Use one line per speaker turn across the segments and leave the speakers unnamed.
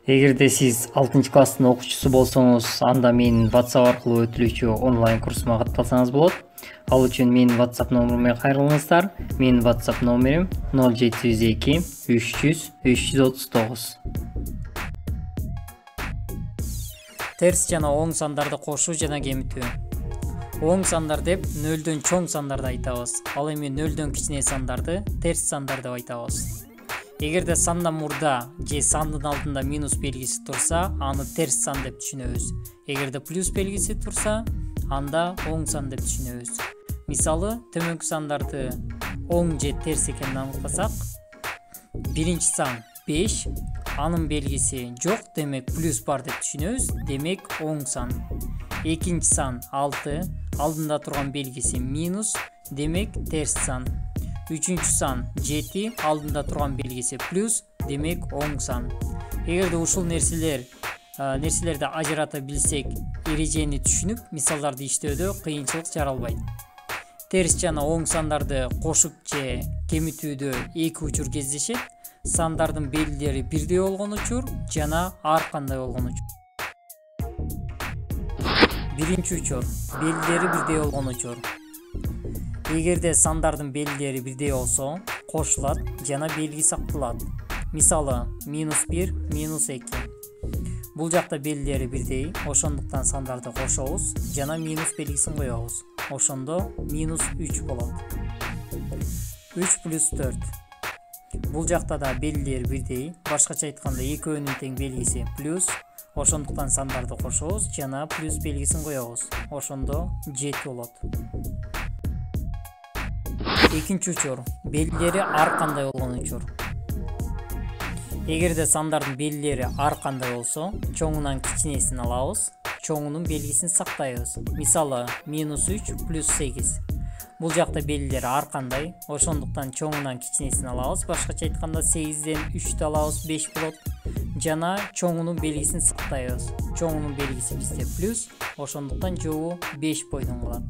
Эгерде сиз 6-класстын окуучусу болсоңуз, анда менин WhatsApp аркылуу өтүлүүчү онлайн курсума катталсаңыз болот. Ал үчүн менин WhatsApp номерума кайрылыңыздар. Менин WhatsApp номерим 0702 300 339. Терс жана оң сандарды кошуу жана кемитүү. Оң сандар деп нөлдөн чоң сандарды айтабыз. Ал эми нөлдөн кичине сандарды терс сандар деп айтабыз. Эгерде сандан мурда же сандын алдында минус белгиси турса, аны терс сан деп түшүнөбүз. Эгерде плюс белгиси турса, анда оң сан деп түшүнөбүз. Мисалы, төмөнкү сандарды оң же терс экенин аныктасак, биринчи сан 5, анын белгиси жок, демек плюс бар деп түшүнөбүз, демек оң сан. Экинчи сан 6, алдында турган белгиси минус, демек терс сан. Үчүнчү сан 7, алдында турган белгиси плюс, демек оң сан. Эгерде ушул нерселерди ажырата билсек, эрежени түшүнүп, мисалдарды иштөөдө кыйынчылык жаралбайт. Терс жана оң сандарды кошуп же кемитүүдө эки учур кездешет. Сандардын белгилери бирдей болгон учур жана ар кандай болгон учур. Биринчи учур, белгилери бирдей болгон учур. Эгерде сандардын белгилери бирдей болсо, кошулат жана белги сакталат. Мисалы, -1, -2. Бул жакта белгилери бирдей, ошондуктан сандарды кошобуз жана минус белгисин коебуз. Ошондо -3 болот. 3 плюс 4. Бул жакта да белгилери бирдей, башкача айтканда экөөнүн тең белгиси плюс. Ошондуктан сандарды кошобуз жана плюс белгисин коебуз. Ошондо 7 болот. Экинчи учур, белгилери ар кандай болгон учур. Эгерде сандардын белгилери ар кандай болсо, чоңунан кичинесин алабыз, чоңунун белгисин сактайбыз. Мисалы, -3 плюс 8. Бул жакта белгилери ар кандай, ошондуктан чоңунан кичинесин алабыз, башкача айтканда 8ден 3 алабыз, 5 болот. Жана чоңунун белгисин сактайбыз. Чоңунун белгиси бизде плюс, ошондуктан жообу 5 бойдон калат.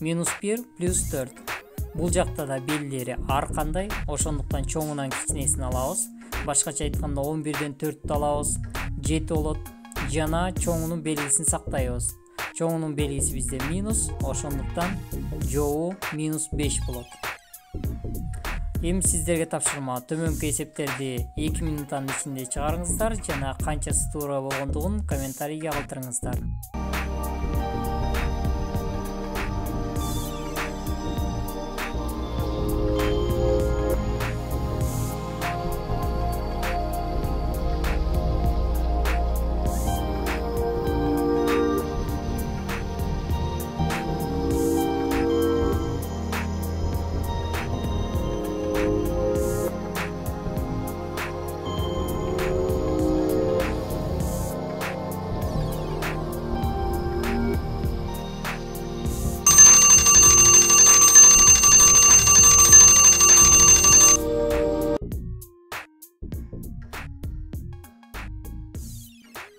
-1 плюс 4. Бул жакта да белгилери ар кандай, ошондуктан чоңунан кичинесин алабыз. Башкача айтканда 11ден 4 алабыз, 7 болот. Жана чоңунун белгисин сактайбыз. Чоңунун белгиси бизде минус, ошондуктан жообу -5 болот. Эми сиздерге тапшырма, төмөнкү эсептерди 2 минуттан ичинде чыгарыңыздар жана канчасы туура болгондугун комментарийге калтырыңыздар.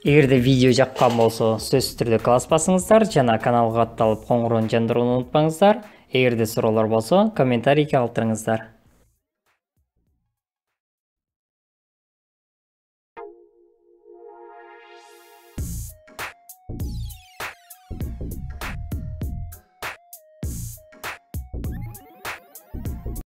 Эгерде видео жаккан болсо, сөзсүз түрдө класс басыңыздар жана каналга катталып коңгуроonu жандырууну унутпаңыздар. Эгерде суроолор болсо, комментарийге калтырыңыздар.